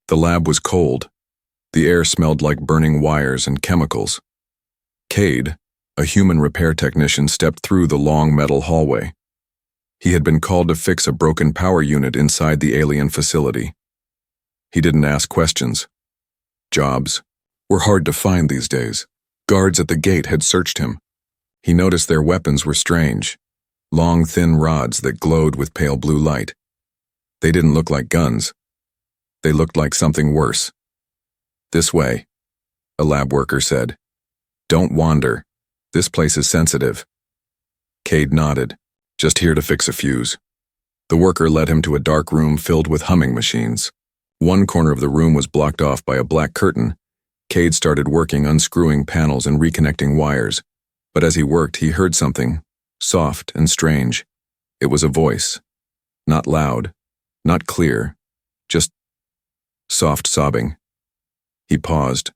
The lab was cold. The air smelled like burning wires and chemicals. Cade, a human repair technician, stepped through the long metal hallway. He had been called to fix a broken power unit inside the alien facility. He didn't ask questions. Jobs were hard to find these days. Guards at the gate had searched him. He noticed their weapons were strange, long, thin rods that glowed with pale blue light. They didn't look like guns. They looked like something worse. "This way," a lab worker said. "Don't wander. This place is sensitive." Cade nodded. "Just here to fix a fuse." The worker led him to a dark room filled with humming machines. One corner of the room was blocked off by a black curtain. Cade started working, unscrewing panels and reconnecting wires. But as he worked, he heard something, soft and strange. It was a voice. Not loud, not clear, just soft sobbing. He paused.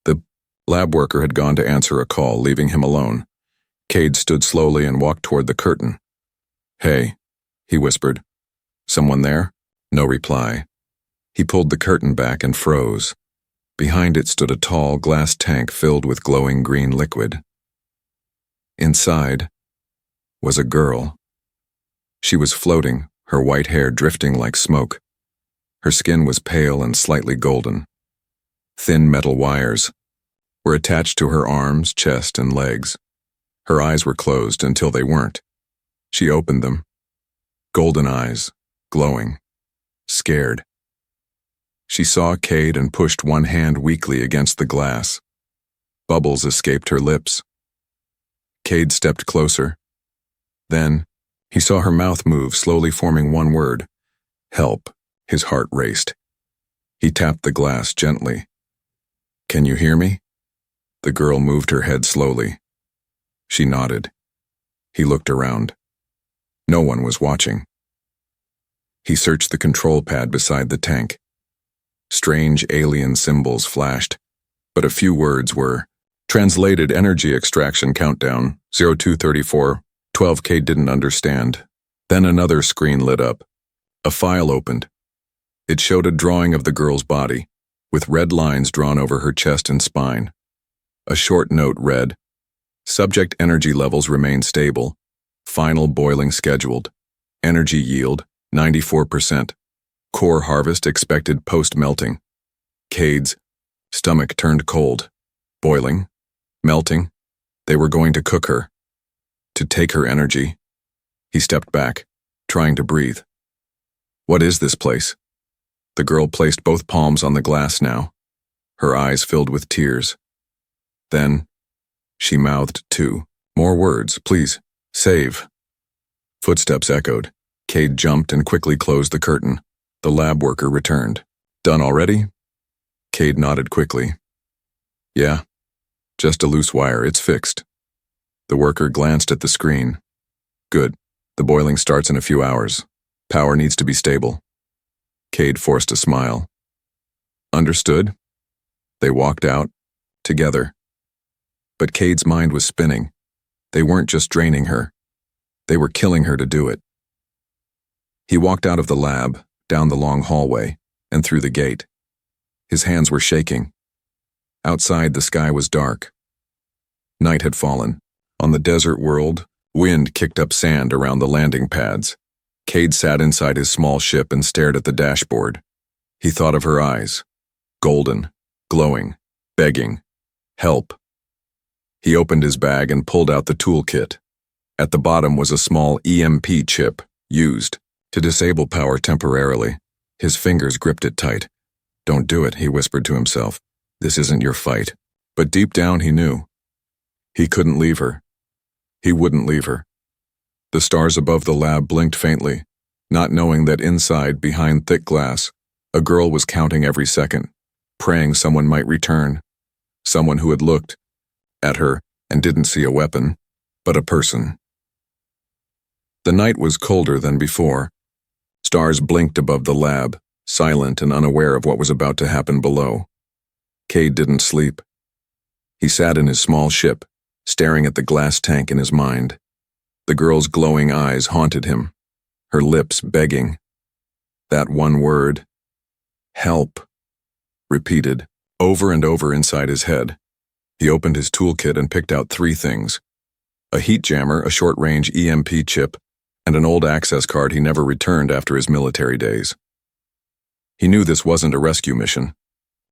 The lab worker had gone to answer a call, leaving him alone. Cade stood slowly and walked toward the curtain. "Hey," he whispered. "Someone there?" No reply. He pulled the curtain back and froze. Behind it stood a tall glass tank filled with glowing green liquid. Inside was a girl. She was floating, her white hair drifting like smoke. Her skin was pale and slightly golden. Thin metal wires were attached to her arms, chest, and legs. Her eyes were closed until they weren't. She opened them. Golden eyes, glowing, scared. She saw Cade and pushed one hand weakly against the glass. Bubbles escaped her lips. Cade stepped closer. Then, he saw her mouth move, slowly forming one word. "Help." His heart raced. He tapped the glass gently. "Can you hear me?" The girl moved her head slowly. She nodded. He looked around. No one was watching. He searched the control pad beside the tank. Strange alien symbols flashed, but a few words were translated: energy extraction countdown, 0234, 12K. Didn't understand. Then another screen lit up. A file opened. It showed a drawing of the girl's body, with red lines drawn over her chest and spine. A short note read, "Subject energy levels remain stable. Final boiling scheduled. Energy yield, 94%. Core harvest expected post-melting." Cade's stomach turned cold. Boiling? Melting? They were going to cook her. To take her energy. He stepped back, trying to breathe. "What is this place?" The girl placed both palms on the glass now. Her eyes filled with tears. Then, she mouthed two more words. "Please, save." Footsteps echoed. Cade jumped and quickly closed the curtain. The lab worker returned. "Done already?" Cade nodded quickly. "Yeah, just a loose wire. It's fixed." The worker glanced at the screen. "Good. The boiling starts in a few hours. Power needs to be stable." Cade forced a smile. "Understood." They walked out, together. But Cade's mind was spinning. They weren't just draining her. They were killing her to do it. He walked out of the lab, down the long hallway, and through the gate. His hands were shaking. Outside, the sky was dark. Night had fallen. On the desert world, wind kicked up sand around the landing pads. Cade sat inside his small ship and stared at the dashboard. He thought of her eyes. Golden, glowing, begging, help. He opened his bag and pulled out the toolkit. At the bottom was a small EMP chip, used to disable power temporarily. His fingers gripped it tight. "Don't do it," he whispered to himself. "This isn't your fight." But deep down he knew. He couldn't leave her. He wouldn't leave her. The stars above the lab blinked faintly, not knowing that inside, behind thick glass, a girl was counting every second, praying someone might return. Someone who had looked at her and didn't see a weapon, but a person. The night was colder than before. Stars blinked above the lab, silent and unaware of what was about to happen below. Cade didn't sleep. He sat in his small ship, staring at the glass tank in his mind. The girl's glowing eyes haunted him, her lips begging. That one word, help, repeated, over and over inside his head. He opened his toolkit and picked out 3 things: a heat jammer, a short-range EMP chip, and an old access card he never returned after his military days. He knew this wasn't a rescue mission.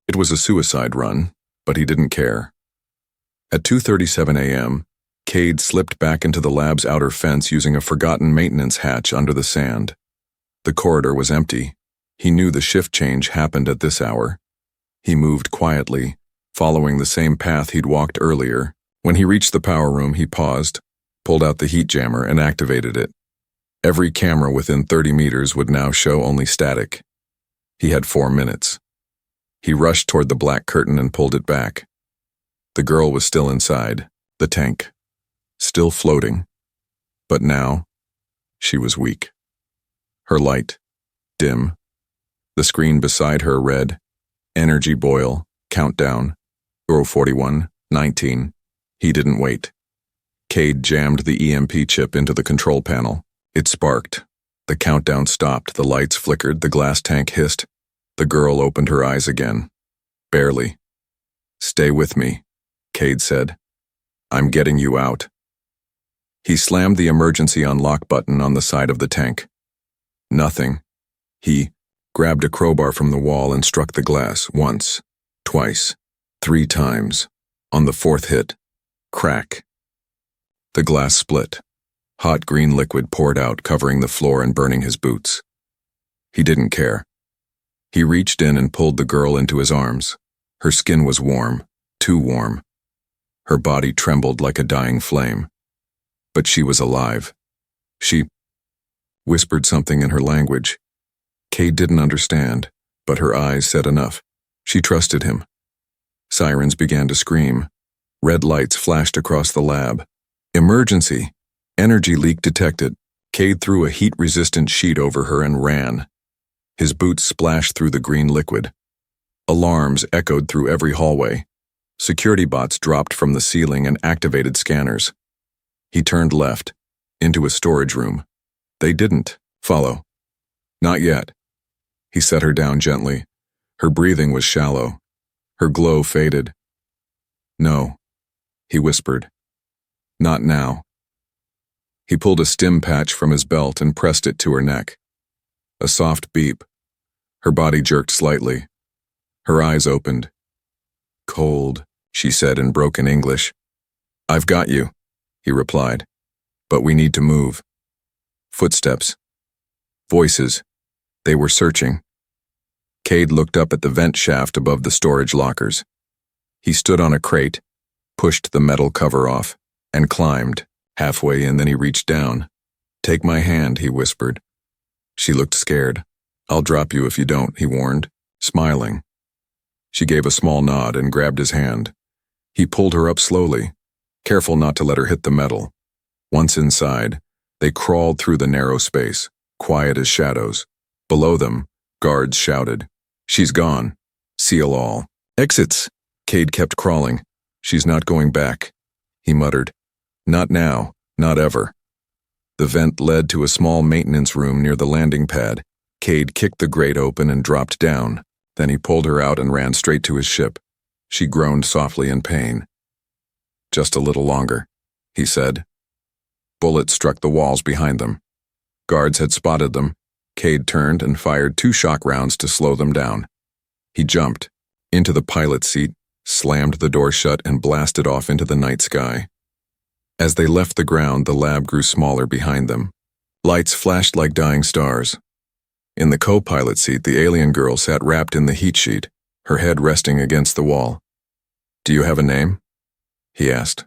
It was a suicide run, but he didn't care. At 2:37 a.m., Cade slipped back into the lab's outer fence using a forgotten maintenance hatch under the sand. The corridor was empty. He knew the shift change happened at this hour. He moved quietly, following the same path he'd walked earlier. When he reached the power room, he paused, pulled out the heat jammer, and activated it. Every camera within 30 meters would now show only static. He had 4 minutes. He rushed toward the black curtain and pulled it back. The girl was still inside, the tank, still floating. But now, she was weak. Her light, dim. The screen beside her read, "Energy boil, countdown, 041, 19. He didn't wait. Cade jammed the EMP chip into the control panel. It sparked. The countdown stopped, the lights flickered, the glass tank hissed. The girl opened her eyes again. Barely. "Stay with me," Cade said. "I'm getting you out." He slammed the emergency unlock button on the side of the tank. Nothing. He grabbed a crowbar from the wall and struck the glass once, twice, 3 times. On the 4th hit, crack. The glass split. Hot green liquid poured out, covering the floor and burning his boots. He didn't care. He reached in and pulled the girl into his arms. Her skin was warm, too warm. Her body trembled like a dying flame. But she was alive. She whispered something in her language. Cade didn't understand, but her eyes said enough. She trusted him. Sirens began to scream. Red lights flashed across the lab. Emergency! Energy leak detected. Cade threw a heat-resistant sheet over her and ran. His boots splashed through the green liquid. Alarms echoed through every hallway. Security bots dropped from the ceiling and activated scanners. He turned left, into a storage room. They didn't follow. Not yet. He set her down gently. Her breathing was shallow. Her glow faded. "No," he whispered. "Not now." He pulled a stim patch from his belt and pressed it to her neck. A soft beep. Her body jerked slightly. Her eyes opened. "Cold," she said in broken English. "I've got you," he replied. "But we need to move." Footsteps. Voices. They were searching. Cade looked up at the vent shaft above the storage lockers. He stood on a crate, pushed the metal cover off, and climbed. Halfway in, then he reached down. "Take my hand," he whispered. She looked scared. "I'll drop you if you don't," he warned, smiling. She gave a small nod and grabbed his hand. He pulled her up slowly, careful not to let her hit the metal. Once inside, they crawled through the narrow space, quiet as shadows. Below them, guards shouted, "She's gone. Seal all. Exits!" Cade kept crawling. "She's not going back," he muttered. "Not now, not ever." The vent led to a small maintenance room near the landing pad. Cade kicked the grate open and dropped down. Then he pulled her out and ran straight to his ship. She groaned softly in pain. "Just a little longer," he said. Bullets struck the walls behind them. Guards had spotted them. Cade turned and fired 2 shock rounds to slow them down. He jumped into the pilot's seat, slammed the door shut, and blasted off into the night sky. As they left the ground, the lab grew smaller behind them. Lights flashed like dying stars. In the co-pilot seat, the alien girl sat wrapped in the heat sheet, her head resting against the wall. "Do you have a name?" he asked.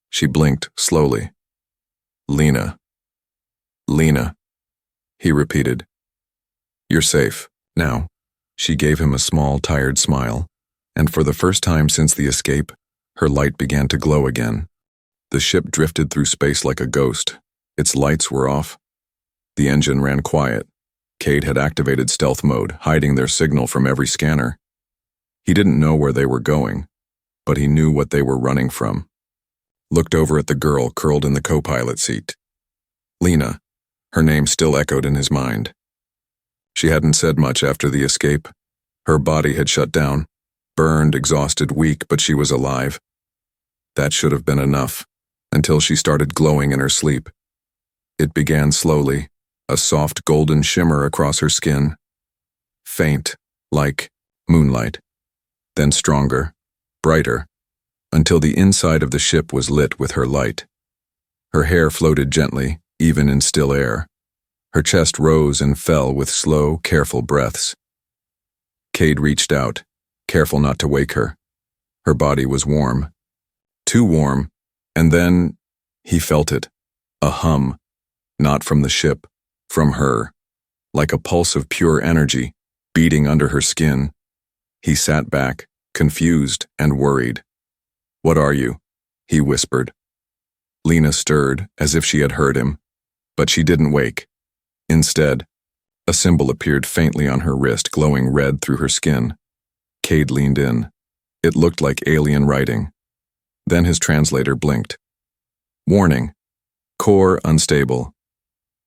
She blinked slowly. "Lena." "Lena," he repeated. "You're safe now." She gave him a small, tired smile, and for the first time since the escape, her light began to glow again. The ship drifted through space like a ghost. Its lights were off. The engine ran quiet. Cade had activated stealth mode, hiding their signal from every scanner. He didn't know where they were going, but he knew what they were running from. Looked over at the girl curled in the co-pilot seat. Lena. Her name still echoed in his mind. She hadn't said much after the escape. Her body had shut down, burned, exhausted, weak, but she was alive. That should have been enough, until she started glowing in her sleep. It began slowly, a soft golden shimmer across her skin. Faint, like moonlight. Then stronger, brighter, until the inside of the ship was lit with her light. Her hair floated gently, even in still air. Her chest rose and fell with slow, careful breaths. Cade reached out, careful not to wake her. Her body was warm. Too warm, and then he felt it. A hum, not from the ship, from her, like a pulse of pure energy, beating under her skin. He sat back, confused and worried. "What are you?" he whispered. Lena stirred, as if she had heard him, but she didn't wake. Instead, a symbol appeared faintly on her wrist, glowing red through her skin. Cade leaned in. It looked like alien writing. Then his translator blinked. "Warning. Core unstable.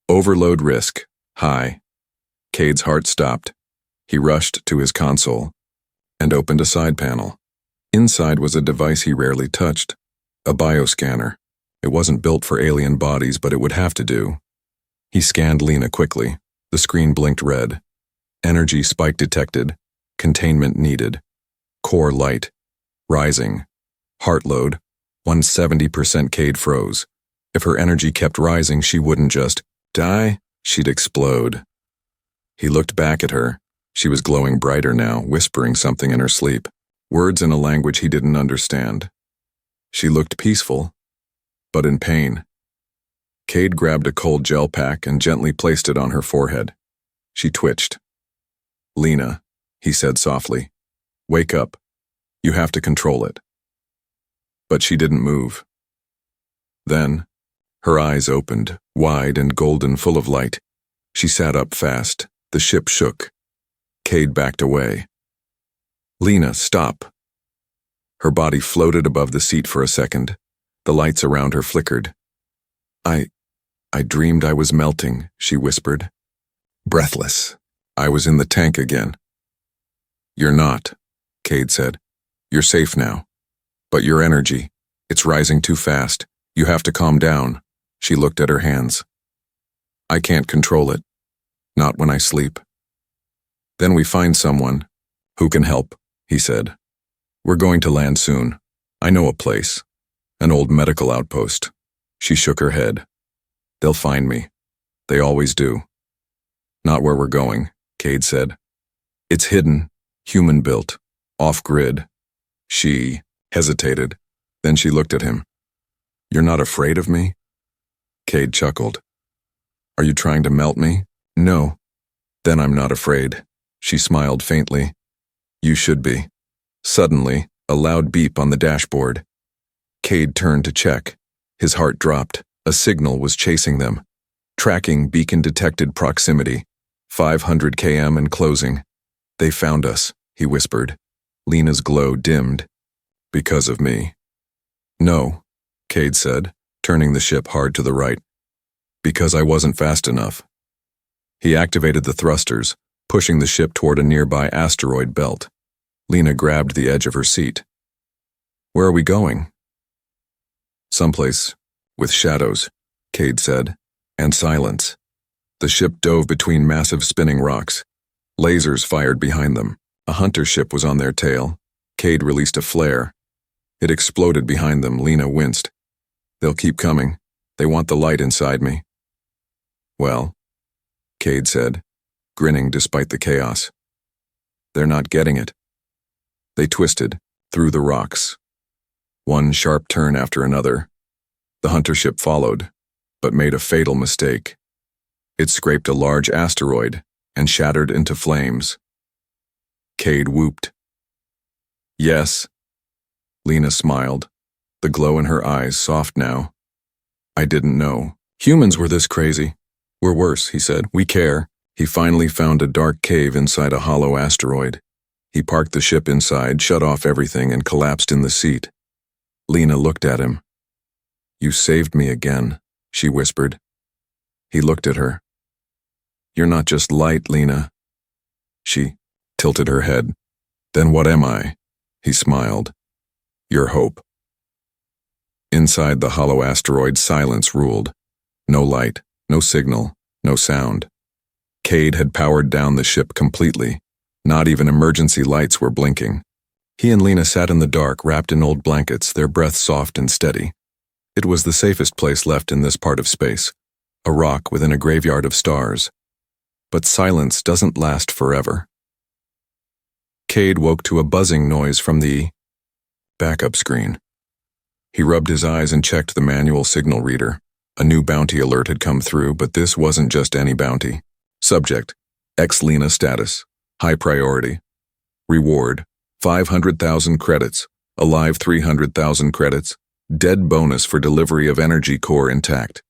Overload risk, high." Cade's heart stopped. He rushed to his console and opened a side panel. Inside was a device he rarely touched, a bioscanner. It wasn't built for alien bodies, but it would have to do. He scanned Lena quickly. The screen blinked red. Energy spike detected. Containment needed. Core light. Rising. Heart load. 170%. Cade froze. If her energy kept rising, she wouldn't just die, she'd explode. He looked back at her. She was glowing brighter now, whispering something in her sleep. Words in a language he didn't understand. She looked peaceful, but in pain. Cade grabbed a cold gel pack and gently placed it on her forehead. She twitched. "Lena," he said softly, "wake up. You have to control it." But she didn't move. Then, her eyes opened, wide and golden, full of light. She sat up fast. The ship shook. Cade backed away. "Lena, stop." Her body floated above the seat for a second. The lights around her flickered. I dreamed I was melting," she whispered. Breathless. "I was in the tank again." "You're not," Cade said. "You're safe now. But your energy, it's rising too fast. You have to calm down." She looked at her hands. "I can't control it. Not when I sleep." "Then we find someone who can help," he said. "We're going to land soon. I know a place. An old medical outpost." She shook her head. "They'll find me. They always do." "Not where we're going," Cade said. "It's hidden, human-built, off-grid." She hesitated. Then she looked at him. "You're not afraid of me?" Cade chuckled. "Are you trying to melt me?" "No." "Then I'm not afraid." She smiled faintly. "You should be." Suddenly, a loud beep on the dashboard. Cade turned to check. His heart dropped. A signal was chasing them. Tracking beacon detected proximity. 500 km and closing. "They found us," he whispered. Lena's glow dimmed. "Because of me." "No," Cade said, turning the ship hard to the right. "Because I wasn't fast enough." He activated the thrusters, pushing the ship toward a nearby asteroid belt. Lena grabbed the edge of her seat. "Where are we going?" "Someplace with shadows," Cade said, "and silence." The ship dove between massive spinning rocks. Lasers fired behind them. A hunter ship was on their tail. Cade released a flare. It exploded behind them. Lena winced. "They'll keep coming. They want the light inside me." "Well," Cade said, grinning despite the chaos. "They're not getting it." They twisted, through the rocks. One sharp turn after another. The hunter ship followed, but made a fatal mistake. It scraped a large asteroid and shattered into flames. Cade whooped. "Yes." Lena smiled, the glow in her eyes soft now. "I didn't know. Humans were this crazy." "We're worse," he said. "We care." He finally found a dark cave inside a hollow asteroid. He parked the ship inside, shut off everything, and collapsed in the seat. Lena looked at him. "You saved me again," she whispered. He looked at her. "You're not just light, Lena." She tilted her head. Then what am I? He smiled. Your hope. Inside the hollow asteroid, silence ruled. No light, no signal, no sound. Cade had powered down the ship completely. Not even emergency lights were blinking. He and Lena sat in the dark, wrapped in old blankets, their breath soft and steady. It was the safest place left in this part of space, a rock within a graveyard of stars. But silence doesn't last forever. Cade woke to a buzzing noise from the backup screen. He rubbed his eyes and checked the manual signal reader. A new bounty alert had come through, but this wasn't just any bounty. Subject: ex-Lena status, high priority. Reward: 500,000 credits, alive 300,000 credits, dead bonus for delivery of energy core intact.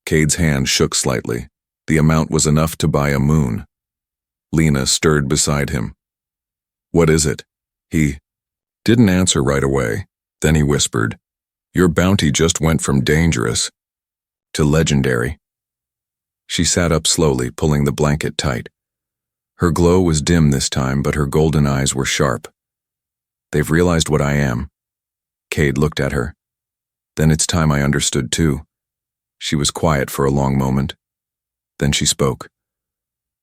Cade's hand shook slightly. The amount was enough to buy a moon. Lena stirred beside him. What is it? He didn't answer right away. Then he whispered, Your bounty just went from dangerous to legendary. She sat up slowly, pulling the blanket tight. Her glow was dim this time, but her golden eyes were sharp. They've realized what I am. Cade looked at her. Then it's time I understood too. She was quiet for a long moment. Then she spoke.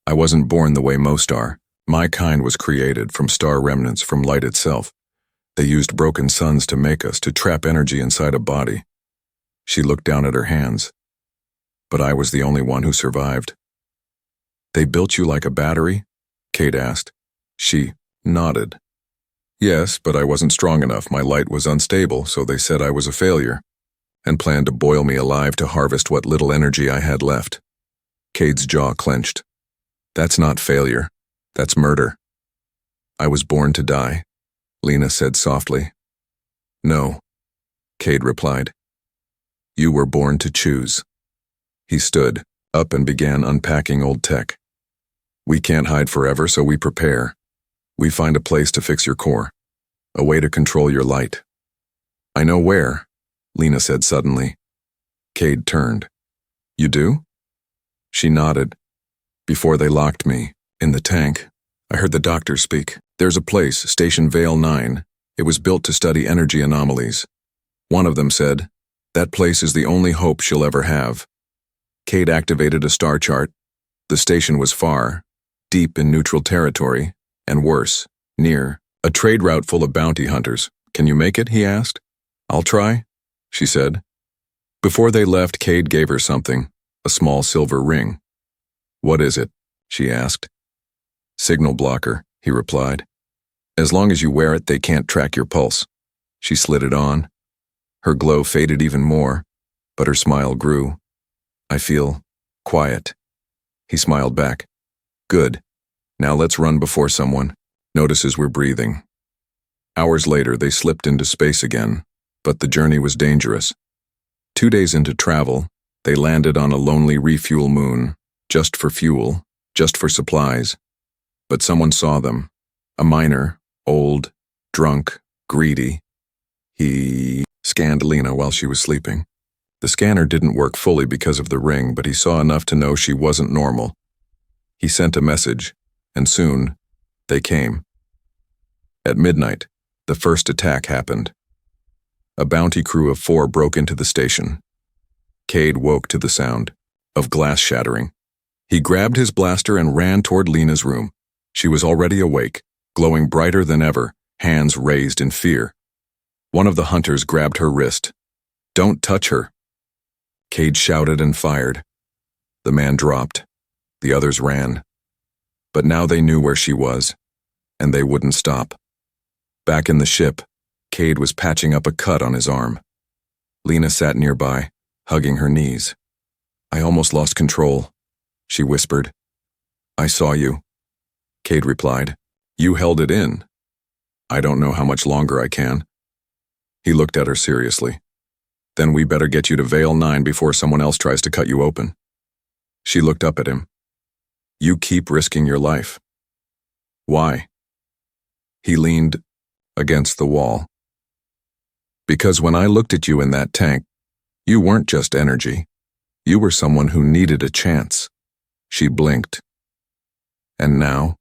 I wasn't born the way most are. My kind was created from star remnants, from light itself. They used broken suns to make us, to trap energy inside a body. She looked down at her hands. But I was the only one who survived. They built you like a battery? Cade asked. She nodded. Yes, but I wasn't strong enough. My light was unstable, so they said I was a failure, and planned to boil me alive to harvest what little energy I had left. Cade's jaw clenched. That's not failure. That's murder. I was born to die, Lena said softly. No, Cade replied. You were born to choose. He stood up and began unpacking old tech. We can't hide forever, so we prepare. We find a place to fix your core, a way to control your light. I know where, Lena said suddenly. Cade turned. You do? She nodded. Before they locked me, in the tank, I heard the doctor speak. There's a place, Station Vale 9. It was built to study energy anomalies. One of them said, that place is the only hope she'll ever have. Cade activated a star chart. The station was far, deep in neutral territory, and worse, near, a trade route full of bounty hunters. Can you make it? He asked. I'll try, she said. Before they left, Cade gave her something, a small silver ring. What is it? She asked. Signal blocker, he replied. As long as you wear it, they can't track your pulse. She slid it on. Her glow faded even more, but her smile grew. I feel quiet. He smiled back. Good. Now let's run before someone notices we're breathing. Hours later, they slipped into space again, but the journey was dangerous. 2 days into travel, they landed on a lonely refuel moon, just for fuel, just for supplies. But someone saw them. A miner, old, drunk, greedy. He scanned Lena while she was sleeping. The scanner didn't work fully because of the ring, but he saw enough to know she wasn't normal. He sent a message, and soon, they came. At midnight, the first attack happened. A bounty crew of 4 broke into the station. Cade woke to the sound of glass shattering. He grabbed his blaster and ran toward Lena's room. She was already awake, glowing brighter than ever, hands raised in fear. One of the hunters grabbed her wrist. Don't touch her. Cade shouted and fired. The man dropped. The others ran. But now they knew where she was, and they wouldn't stop. Back in the ship, Cade was patching up a cut on his arm. Lena sat nearby, hugging her knees. I almost lost control, she whispered. I saw you, Cade replied. You held it in. I don't know how much longer I can. He looked at her seriously. Then we better get you to Vale 9 before someone else tries to cut you open. She looked up at him. You keep risking your life. Why? He leaned against the wall. Because when I looked at you in that tank, you weren't just energy. You were someone who needed a chance. She blinked. And now?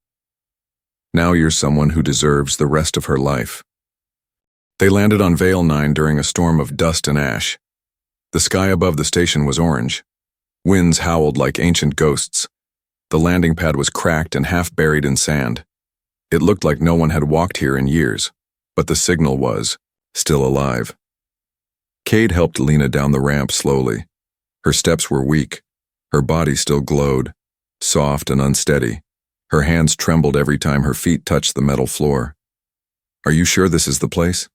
Now you're someone who deserves the rest of her life. They landed on Vale 9 during a storm of dust and ash. The sky above the station was orange. Winds howled like ancient ghosts. The landing pad was cracked and half buried in sand. It looked like no one had walked here in years, but the signal was still alive. Cade helped Lena down the ramp slowly. Her steps were weak. Her body still glowed, soft and unsteady. Her hands trembled every time her feet touched the metal floor. "Are you sure this is the place?"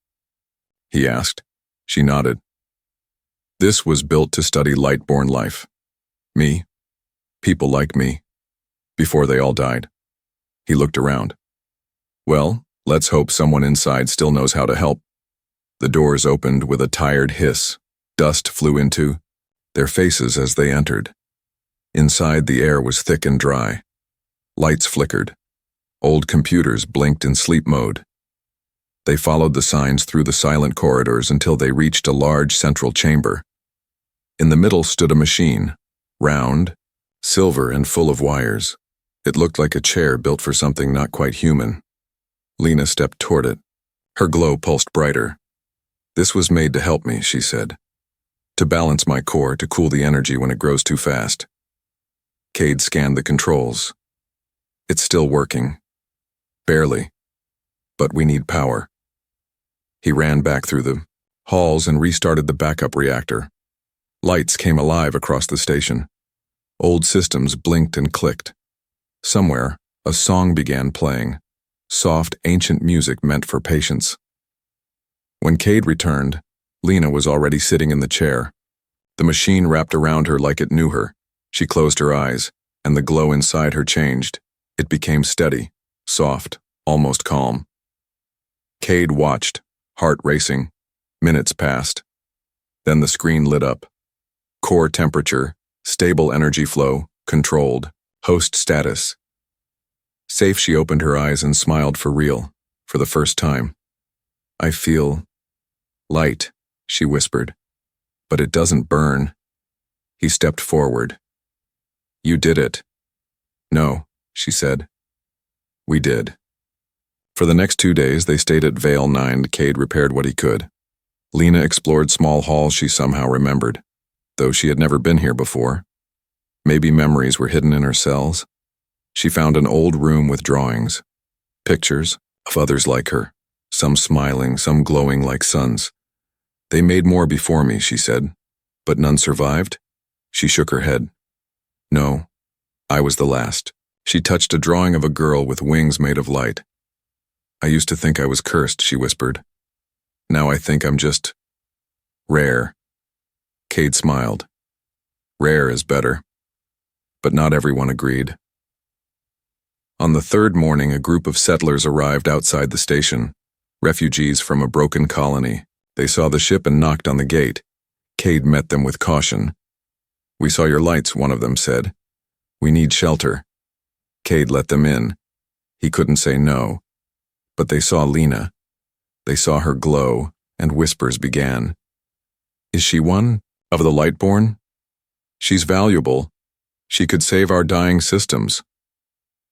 he asked. She nodded. This was built to study light-born life. Me. People like me. Before they all died. He looked around. Well, let's hope someone inside still knows how to help. The doors opened with a tired hiss. Dust flew into their faces as they entered. Inside, the air was thick and dry. Lights flickered. Old computers blinked in sleep mode. They followed the signs through the silent corridors until they reached a large central chamber. In the middle stood a machine, round, silver and full of wires. It looked like a chair built for something not quite human. Lena stepped toward it. Her glow pulsed brighter. "This was made to help me," she said. "To balance my core, to cool the energy when it grows too fast." Cade scanned the controls. "It's still working. Barely. But we need power." He ran back through the halls and restarted the backup reactor. Lights came alive across the station. Old systems blinked and clicked. Somewhere, a song began playing. Soft, ancient music meant for patience. When Cade returned, Lena was already sitting in the chair. The machine wrapped around her like it knew her. She closed her eyes, and the glow inside her changed. It became steady, soft, almost calm. Cade watched, heart racing. Minutes passed. Then the screen lit up. Core temperature, stable energy flow, controlled, host status. Safe, she opened her eyes and smiled for real, for the first time. "I feel light," she whispered. "But it doesn't burn." He stepped forward. "You did it." "No," she said. "We did." For the next 2 days, they stayed at Vale 9. Cade repaired what he could. Lena explored small halls she somehow remembered, though she had never been here before. Maybe memories were hidden in her cells. She found an old room with drawings, pictures of others like her, some smiling, some glowing like suns. "They made more before me," she said. "But none survived?" She shook her head. "No, I was the last." She touched a drawing of a girl with wings made of light. "I used to think I was cursed," she whispered. "Now I think I'm just rare." Cade smiled. "Rare is better." But not everyone agreed. On the third morning, a group of settlers arrived outside the station, refugees from a broken colony. They saw the ship and knocked on the gate. Cade met them with caution. "We saw your lights," one of them said. "We need shelter." Cade let them in. He couldn't say no. But they saw Lena. They saw her glow, and whispers began. "Is she one of the Lightborn? She's valuable. She could save our dying systems."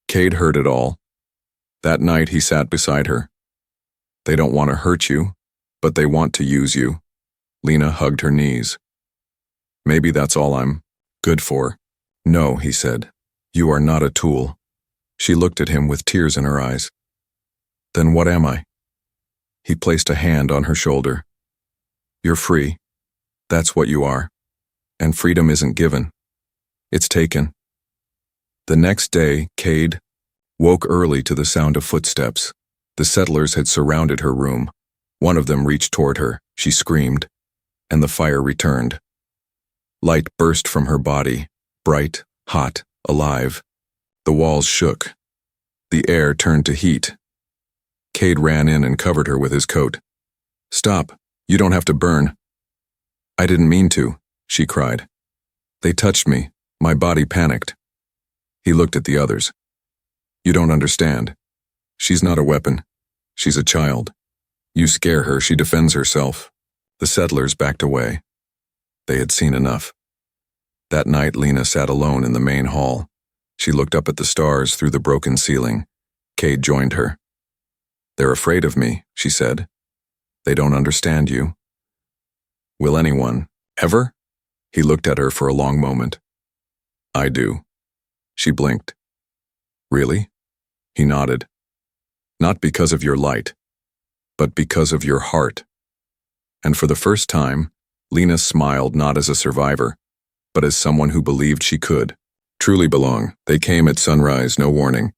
Cade heard it all. That night he sat beside her. "They don't want to hurt you, but they want to use you." Lena hugged her knees. "Maybe that's all I'm good for." "No," he said. "You are not a tool." She looked at him with tears in her eyes. "Then what am I?" He placed a hand on her shoulder. "You're free. That's what you are. And freedom isn't given. It's taken." The next day, Cade woke early to the sound of footsteps. The settlers had surrounded her room. One of them reached toward her. She screamed, and the fire returned. Light burst from her body, bright, hot, alive. The walls shook. The air turned to heat. Cade ran in and covered her with his coat. "Stop, you don't have to burn." "I didn't mean to," she cried. "They touched me. My body panicked." He looked at the others. "You don't understand. She's not a weapon. She's a child. You scare her, she defends herself." The settlers backed away. They had seen enough. That night, Lena sat alone in the main hall. She looked up at the stars through the broken ceiling. Cade joined her. "They're afraid of me," she said. "They don't understand you." "Will anyone, ever?" He looked at her for a long moment. "I do." She blinked. "Really?" He nodded. "Not because of your light, but because of your heart." And for the first time, Lena smiled not as a survivor, but as someone who believed she could truly belong. They came at sunrise, no warning,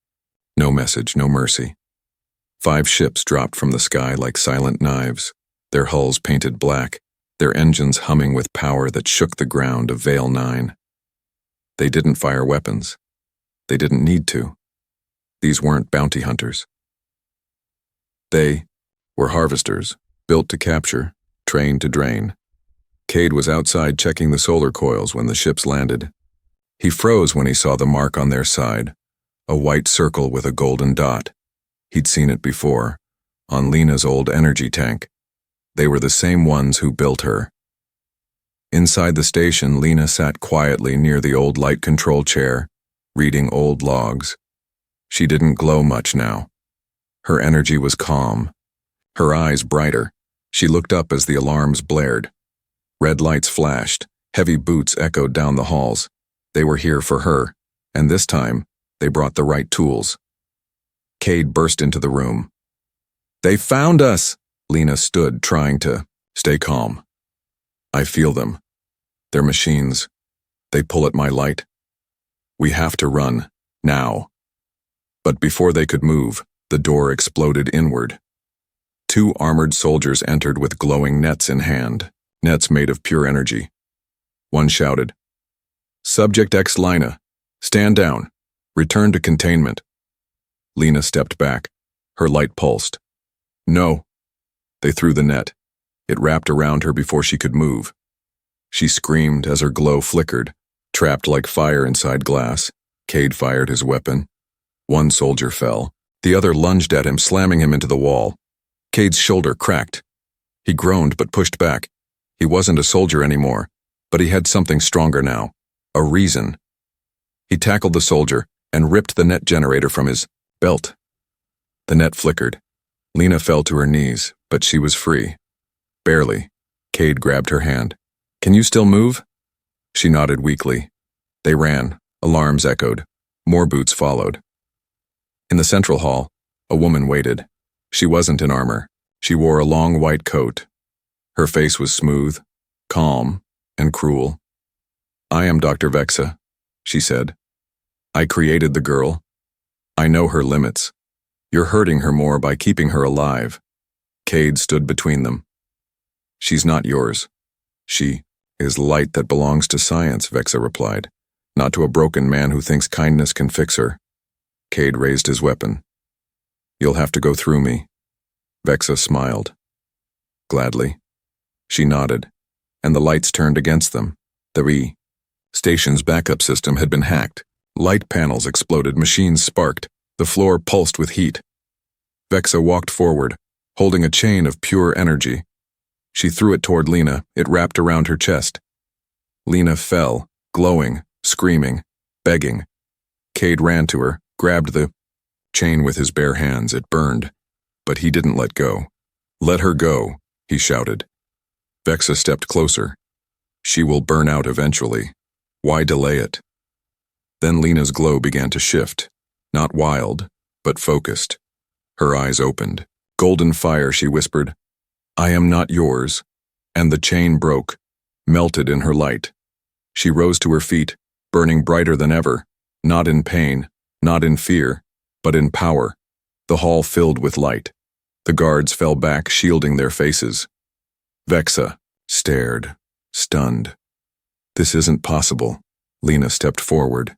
no message, no mercy. 5 ships dropped from the sky like silent knives, their hulls painted black, their engines humming with power that shook the ground of Vale 9. They didn't fire weapons. They didn't need to. These weren't bounty hunters. They were harvesters, built to capture, trained to drain. Cade was outside checking the solar coils when the ships landed. He froze when he saw the mark on their side, a white circle with a golden dot. He'd seen it before, on Lena's old energy tank. They were the same ones who built her. Inside the station, Lena sat quietly near the old light control chair, reading old logs. She didn't glow much now. Her energy was calm, her eyes brighter. She looked up as the alarms blared. Red lights flashed, heavy boots echoed down the halls. They were here for her, and this time, they brought the right tools. Cade burst into the room. "They found us!" Lena stood, trying to stay calm. "I feel them. They're machines. They pull at my light. We have to run, now." But before they could move, the door exploded inward. 2 armored soldiers entered with glowing nets in hand, nets made of pure energy. One shouted, "Subject X Lina, stand down. Return to containment." Lena stepped back. Her light pulsed. "No." They threw the net. It wrapped around her before she could move. She screamed as her glow flickered, trapped like fire inside glass. Cade fired his weapon. 1 soldier fell. The other lunged at him, slamming him into the wall. Cade's shoulder cracked. He groaned but pushed back. He wasn't a soldier anymore, but he had something stronger now. A reason. He tackled the soldier and ripped the net generator from his belt. The net flickered. Lena fell to her knees, but she was free. Barely. Cade grabbed her hand. "Can you still move?" She nodded weakly. They ran. Alarms echoed. More boots followed. In the central hall, a woman waited. She wasn't in armor. She wore a long white coat. Her face was smooth, calm, and cruel. "I am Dr. Vexa," she said. "I created the girl. I know her limits. You're hurting her more by keeping her alive." Cade stood between them. "She's not yours. She is light that belongs to science," Vexa replied, "not to a broken man who thinks kindness can fix her." Cade raised his weapon. "You'll have to go through me." Vexa smiled. "Gladly." She nodded, and the lights turned against them. The station's backup system had been hacked. Light panels exploded, machines sparked, the floor pulsed with heat. Vexa walked forward, holding a chain of pure energy. She threw it toward Lena. It wrapped around her chest. Lena fell, glowing, screaming, begging. Cade ran to her, grabbed the chain with his bare hands. It burned, but he didn't let go. "Let her go," he shouted. Vexa stepped closer. "She will burn out eventually. Why delay it?" Then Lena's glow began to shift, not wild, but focused. Her eyes opened. "Golden fire," she whispered. "I am not yours." And the chain broke, melted in her light. She rose to her feet, burning brighter than ever, not in pain, not in fear, but in power. The hall filled with light. The guards fell back, shielding their faces. Vexa stared, stunned. "This isn't possible." Lena stepped forward.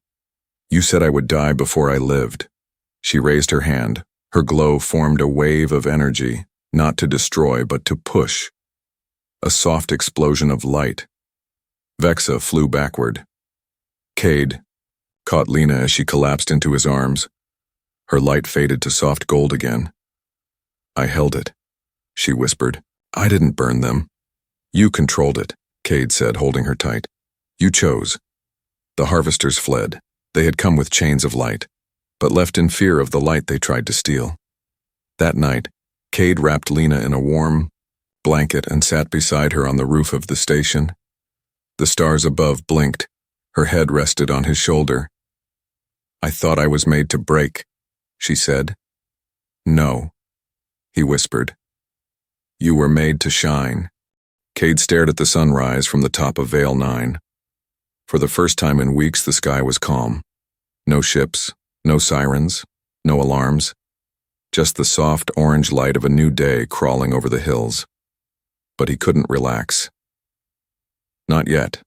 "You said I would die before I lived." She raised her hand. Her glow formed a wave of energy, not to destroy, but to push. A soft explosion of light. Vexa flew backward. Cade caught Lena as she collapsed into his arms. Her light faded to soft gold again. "I held it," she whispered. "I didn't burn them." "You controlled it," Cade said, holding her tight. "You chose." The harvesters fled. They had come with chains of light. but left in fear of the light they tried to steal. That night, Cade wrapped Lena in a warm blanket and sat beside her on the roof of the station. The stars above blinked. Her head rested on his shoulder. "I thought I was made to break," she said. "No," he whispered. "You were made to shine." Cade stared at the sunrise from the top of Vale 9. For the first time in weeks, the sky was calm. No ships, no sirens, no alarms. Just the soft orange light of a new day crawling over the hills. But he couldn't relax. Not yet.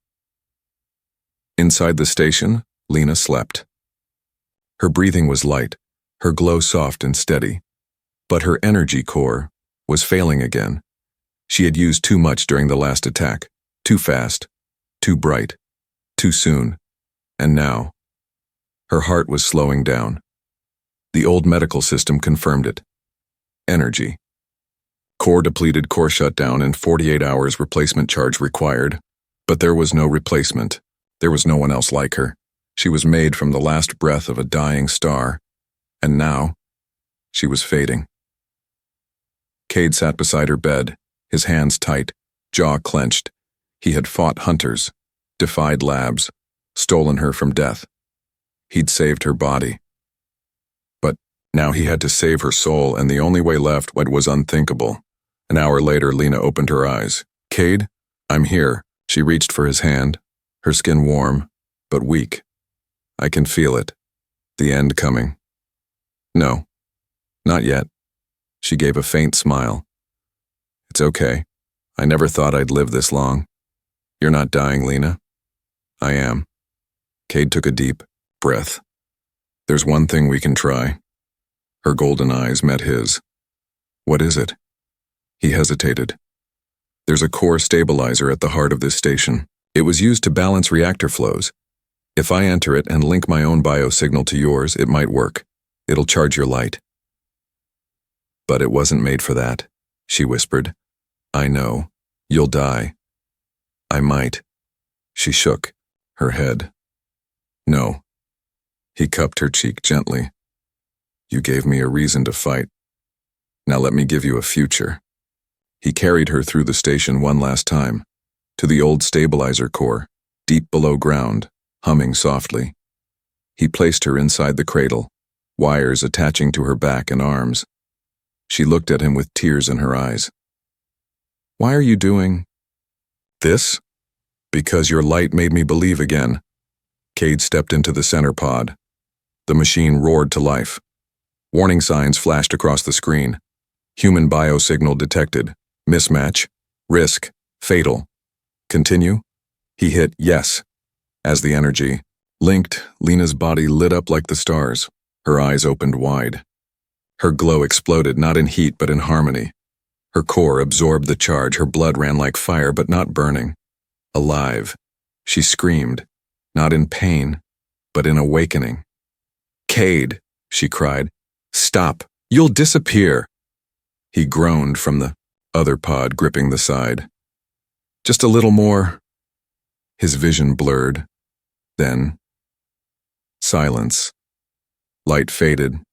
Inside the station, Lena slept. Her breathing was light, her glow soft and steady. But her energy core was failing again. She had used too much during the last attack. Too fast, too bright, too soon. And now, her heart was slowing down. The old medical system confirmed it. Energy. Core depleted, core shut down, in 48 hours replacement charge required. But there was no replacement. There was no one else like her. She was made from the last breath of a dying star. And now, she was fading. Cade sat beside her bed, his hands tight, jaw clenched. He had fought hunters, defied labs, stolen her from death. He'd saved her body. But now he had to save her soul, and the only way left was unthinkable. An hour later, Lena opened her eyes. "Cade, I'm here." She reached for his hand, her skin warm, but weak. "I can feel it. The end coming." "No, not yet." She gave a faint smile. "It's okay. I never thought I'd live this long." "You're not dying, Lena." "I am." Cade took a deep breath. "There's one thing we can try." Her golden eyes met his. "What is it?" He hesitated. "There's a core stabilizer at the heart of this station. It was used to balance reactor flows. If I enter it and link my own biosignal to yours, it might work. It'll charge your light." "But it wasn't made for that," she whispered. "I know. You'll die." "I might." She shook her head. "No." He cupped her cheek gently. "You gave me a reason to fight. Now let me give you a future." He carried her through the station one last time, to the old stabilizer core, deep below ground, humming softly. He placed her inside the cradle, wires attaching to her back and arms. She looked at him with tears in her eyes. "Why are you doing this?" "Because your light made me believe again." Cade stepped into the center pod. The machine roared to life. Warning signs flashed across the screen. Human biosignal detected. Mismatch. Risk. Fatal. Continue? He hit yes. As the energy linked, Lena's body lit up like the stars. Her eyes opened wide. Her glow exploded, not in heat but in harmony. Her core absorbed the charge. Her blood ran like fire, but not burning. Alive. She screamed, not in pain, but in awakening. "Cade," she cried. "Stop. You'll disappear." He groaned from the other pod, gripping the side. "Just a little more." His vision blurred. Then, silence. Light faded.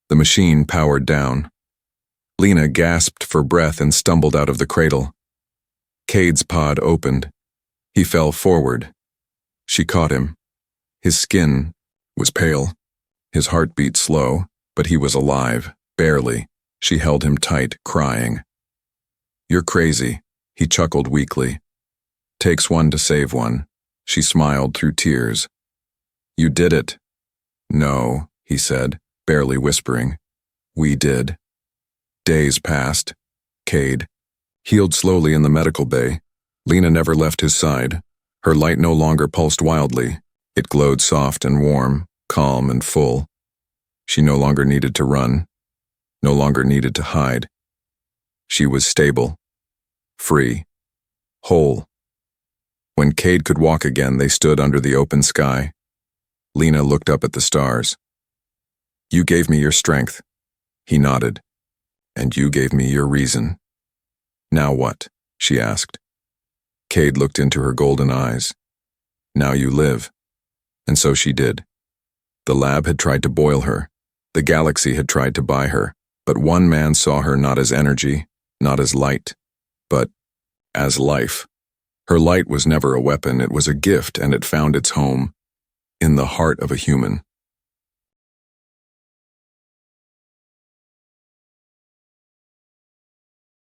The machine powered down. Lena gasped for breath and stumbled out of the cradle. Cade's pod opened. He fell forward. She caught him. His skin was pale. His heartbeat slow, but he was alive, barely. She held him tight, crying. "You're crazy," he chuckled weakly. "Takes one to save one." She smiled through tears. "You did it." "No," he said, barely whispering. "We did." Days passed. Cade healed slowly in the medical bay. Lena never left his side. Her light no longer pulsed wildly. It glowed soft and warm, calm and full. She no longer needed to run, no longer needed to hide. She was stable, free, whole. When Cade could walk again, they stood under the open sky. Lena looked up at the stars. "You gave me your strength." He nodded. "And you gave me your reason." "Now what?" she asked. Cade looked into her golden eyes. "Now you live." And so she did. The lab had tried to boil her. The galaxy had tried to buy her. But one man saw her not as energy, not as light, but as life. Her light was never a weapon, it was a gift, and it found its home in the heart of a human.